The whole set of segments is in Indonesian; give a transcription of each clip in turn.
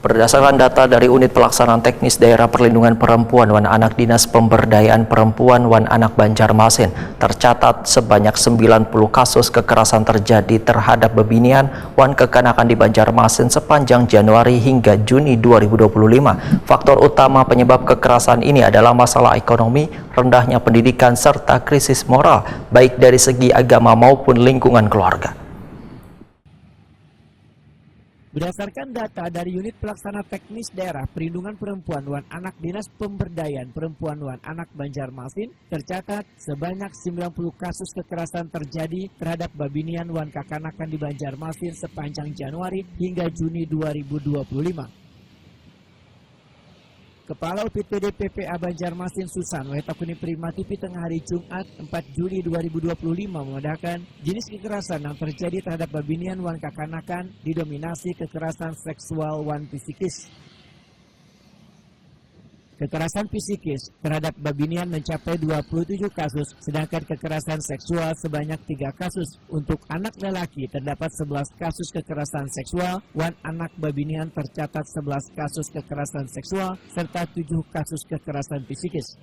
Berdasarkan data dari Unit Pelaksanaan Teknis Daerah Perlindungan Perempuan Wan Anak Dinas Pemberdayaan Perempuan Wan Anak Banjarmasin, tercatat sebanyak 90 kasus kekerasan terjadi terhadap bebinian wan kekanakan di Banjarmasin sepanjang Januari hingga Juni 2025. Faktor utama penyebab kekerasan ini adalah masalah ekonomi, rendahnya pendidikan, serta krisis moral, baik dari segi agama maupun lingkungan keluarga. Berdasarkan data dari Unit Pelaksana Teknis Daerah Perlindungan Perempuan Wan Anak Dinas Pemberdayaan Perempuan Wan Anak Banjarmasin, tercatat sebanyak 90 kasus kekerasan terjadi terhadap babinian wan kakanakan di Banjarmasin sepanjang Januari hingga Juni 2025. Kepala UPTD PPA Banjarmasin Susan Wetakuni Prima TV tengah hari Jumat 4 Juli 2025 membedakan jenis kekerasan yang terjadi terhadap babinian wan kakanakan didominasi kekerasan seksual wan psikis. Kekerasan psikis terhadap babinian mencapai 27 kasus, sedangkan kekerasan seksual sebanyak 3 kasus. Untuk anak lelaki terdapat 11 kasus kekerasan seksual, wan anak babinian tercatat 11 kasus kekerasan seksual, serta 7 kasus kekerasan psikis.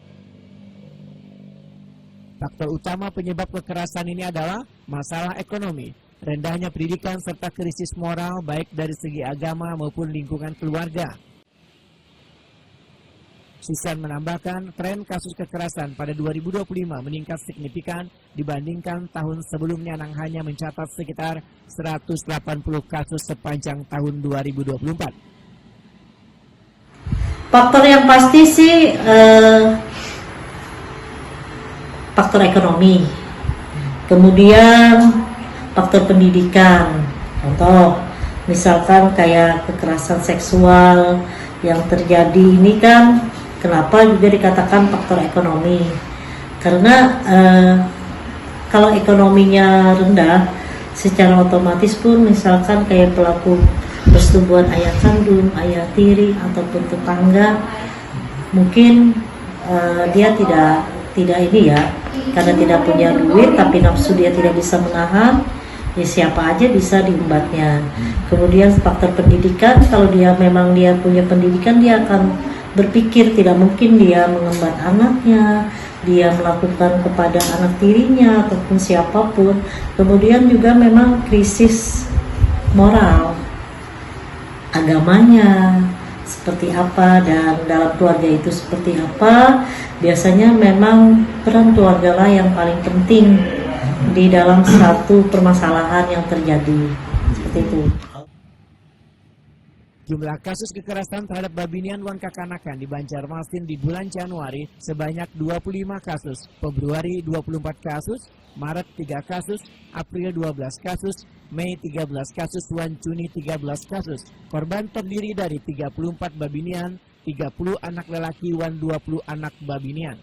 Faktor utama penyebab kekerasan ini adalah masalah ekonomi, rendahnya pendidikan, serta krisis moral baik dari segi agama maupun lingkungan keluarga. Susan menambahkan, tren kasus kekerasan pada 2025 meningkat signifikan dibandingkan tahun sebelumnya yang hanya mencatat sekitar 180 kasus sepanjang tahun 2024. Faktor yang pasti sih faktor ekonomi, kemudian faktor pendidikan. Contoh, misalkan kayak kekerasan seksual yang terjadi ini kan. Kenapa juga dikatakan faktor ekonomi? Karena kalau ekonominya rendah, secara otomatis pun misalkan kayak pelaku persetubuhan ayah kandung, ayah tiri ataupun tetangga, mungkin dia tidak ini ya, karena tidak punya duit tapi nafsu dia tidak bisa menahan, ya siapa aja bisa diumbatnya. Kemudian faktor pendidikan, kalau dia memang dia punya pendidikan, dia akan berpikir tidak mungkin dia mengembat anaknya, dia melakukan kepada anak tirinya ataupun siapapun. Kemudian juga memang krisis moral, agamanya seperti apa dan dalam keluarga itu seperti apa. Biasanya memang peran keluarga lah yang paling penting di dalam satu permasalahan yang terjadi, seperti itu. Jumlah kasus kekerasan terhadap babinian wan kakanakan di Banjarmasin di bulan Januari sebanyak 25 kasus, Februari 24 kasus, Maret 3 kasus, April 12 kasus, Mei 13 kasus, dan Juni 13 kasus. Korban terdiri dari 34 babinian, 30 anak lelaki, dan 20 anak babinian.